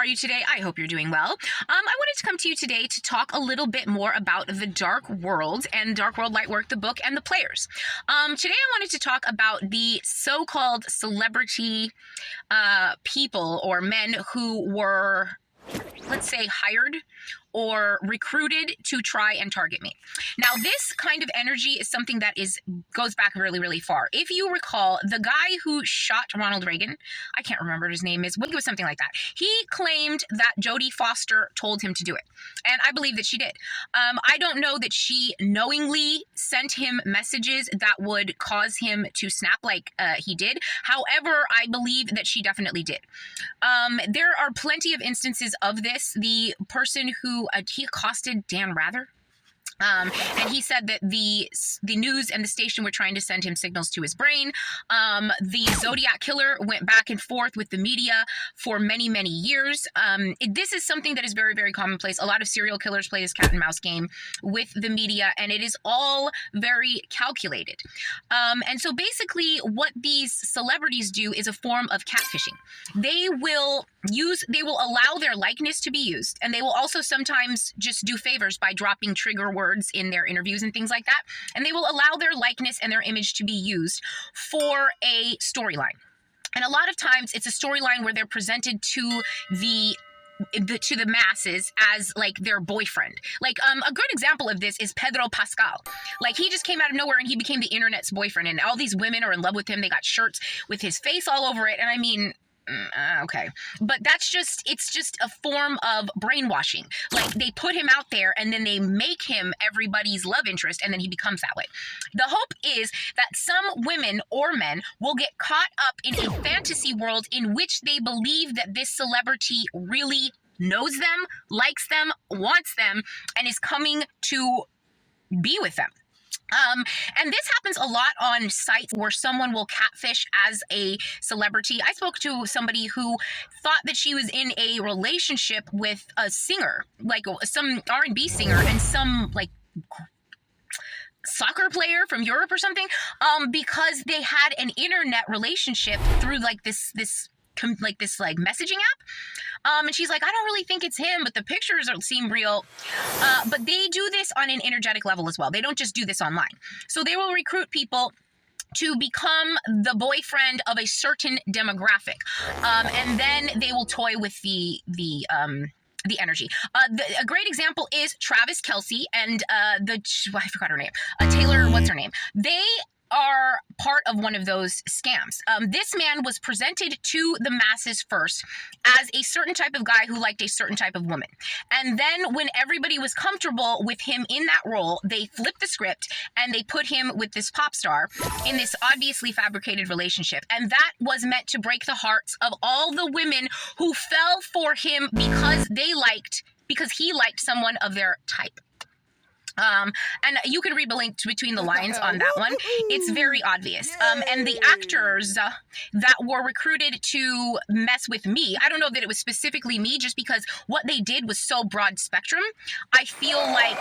are you today? I hope you're doing well. I wanted to come to you today to talk a little bit more about the Dark World and Dark World Lightwork, the book, and the players. Today I wanted to talk about the so-called celebrity people or men who were, let's say, hired or recruited to try and target me. Now, this kind of energy is something that goes back really, really far. If you recall, the guy who shot Ronald Reagan, I can't remember what his name is, but it was something like that. He claimed that Jodie Foster told him to do it, and I believe that she did. I don't know that she knowingly sent him messages that would cause him to snap like he did. However, I believe that she definitely did. There are plenty of instances of this. The person who he accosted Dan Rather. And he said that the news and the station were trying to send him signals to his brain. The Zodiac Killer went back and forth with the media for many, many years. This is something that is very, very commonplace. A lot of serial killers play this cat and mouse game with the media, and it is all very calculated. And so basically what these celebrities do is a form of catfishing. They will allow their likeness to be used, and they will also sometimes just do favors by dropping trigger words in their interviews and things like that, and they will allow their likeness and their image to be used for a storyline. And a lot of times it's a storyline where they're presented to the masses as like their boyfriend. Like a good example of this is Pedro Pascal. Like, he just came out of nowhere and he became the internet's boyfriend, and all these women are in love with him. They got shirts with his face all over it, and I mean, okay, but it's just a form of brainwashing. Like, they put him out there and then they make him everybody's love interest, and then he becomes that way. The hope is that some women or men will get caught up in a fantasy world in which they believe that this celebrity really knows them, likes them, wants them, and is coming to be with them. And this happens a lot on sites where someone will catfish as a celebrity. I spoke to somebody who thought that she was in a relationship with a singer, like some R&B singer and some like soccer player from Europe or something, because they had an internet relationship through like this messaging app. And she's like, I don't really think it's him, but the pictures seem real. But they do this on an energetic level as well. They don't just do this online. So they will recruit people to become the boyfriend of a certain demographic. And then they will toy with the energy. A great example is Travis Kelce and I forgot her name. Taylor, what's her name? They are part of one of those scams. This man was presented to the masses first as a certain type of guy who liked a certain type of woman. And then when everybody was comfortable with him in that role, they flipped the script and they put him with this pop star in this obviously fabricated relationship. And that was meant to break the hearts of all the women who fell for him because he liked someone of their type. And you can read the link between the lines on that one. It's very obvious. And the actors that were recruited to mess with me, I don't know that it was specifically me, just because what they did was so broad spectrum. I feel like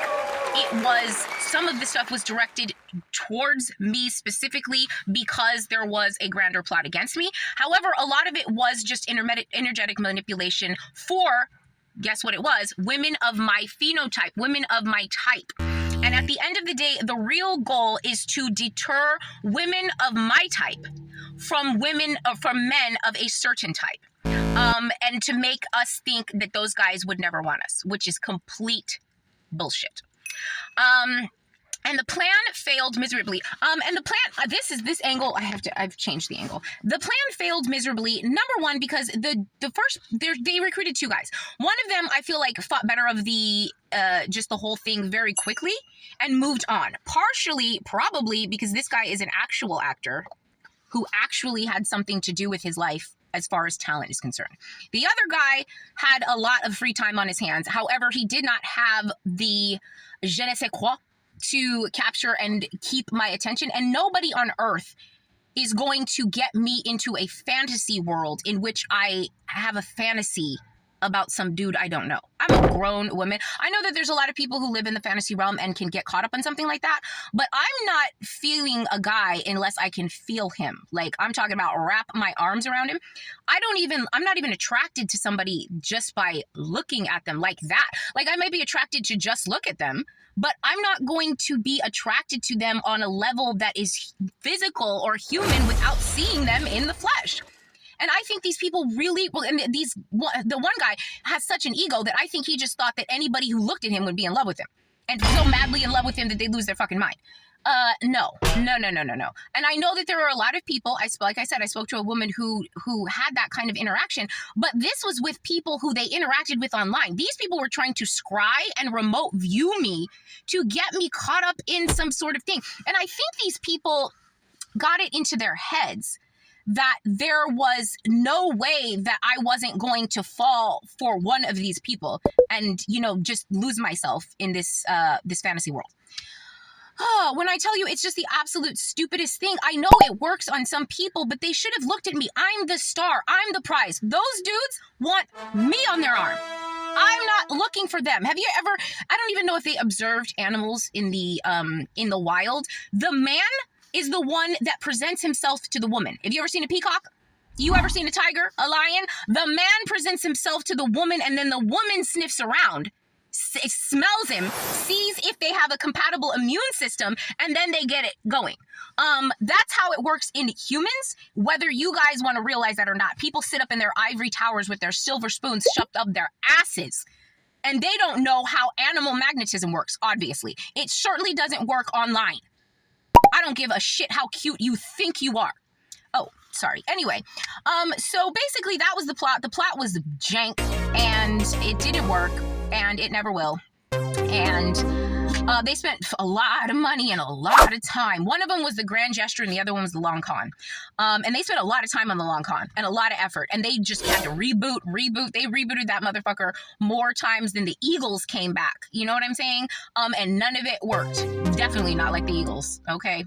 some of the stuff was directed towards me specifically because there was a grander plot against me. However, a lot of it was just energetic manipulation for, guess what it was? Women of my phenotype, women of my type. And at the end of the day, the real goal is to deter women of my type from men of a certain type. And to make us think that those guys would never want us, which is complete bullshit. And the plan failed miserably. And the plan, this angle, I've changed the angle. The plan failed miserably, number one, because they recruited two guys. One of them, I feel like, thought better of just the whole thing very quickly and moved on. Partially, probably, because this guy is an actual actor who actually had something to do with his life as far as talent is concerned. The other guy had a lot of free time on his hands. However, he did not have the je ne sais quoi to capture and keep my attention, and nobody on earth is going to get me into a fantasy world in which I have a fantasy about some dude I don't know. I'm a grown woman. I know that there's a lot of people who live in the fantasy realm and can get caught up on something like that, but I'm not feeling a guy unless I can feel him. Like, I'm talking about wrap my arms around him. I'm not even attracted to somebody just by looking at them like that. Like, I may be attracted to just look at them, but I'm not going to be attracted to them on a level that is physical or human without seeing them in the flesh. And I think these people really, well, and the one guy has such an ego that I think he just thought that anybody who looked at him would be in love with him, and so madly in love with him that they lose their fucking mind. No. And I know that there are a lot of people, like I said, I spoke to a woman who had that kind of interaction, but this was with people who they interacted with online. These people were trying to scry and remote view me to get me caught up in some sort of thing. And I think these people got it into their heads that there was no way that I wasn't going to fall for one of these people and, just lose myself in this fantasy world. Oh, when I tell you it's just the absolute stupidest thing. I know it works on some people, but they should have looked at me. I'm the star. I'm the prize. Those dudes want me on their arm. I'm not looking for them. Have you ever, I don't even know if they observed animals in the wild. The man is the one that presents himself to the woman. Have you ever seen a peacock? You ever seen a tiger, a lion? The man presents himself to the woman, and then the woman sniffs around, smells him, sees if they have a compatible immune system, and then they get it going. That's how it works in humans, whether you guys want to realize that or not. People sit up in their ivory towers with their silver spoons shoved up their asses, and they don't know how animal magnetism works, obviously. It certainly doesn't work online. I don't give a shit how cute you think you are. Oh, sorry. Anyway, so basically that was the plot. The plot was jank, and it didn't work, and it never will. And they spent a lot of money and a lot of time. One of them was the grand gesture, and the other one was the long con. And they spent a lot of time on the long con and a lot of effort. And they just had to reboot. They rebooted that motherfucker more times than the Eagles came back. You know what I'm saying? And none of it worked. Definitely not like the Eagles. Okay.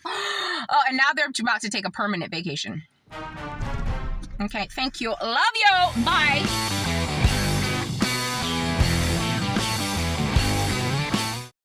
Oh, and now they're about to take a permanent vacation. Okay. Thank you. Love you. Bye.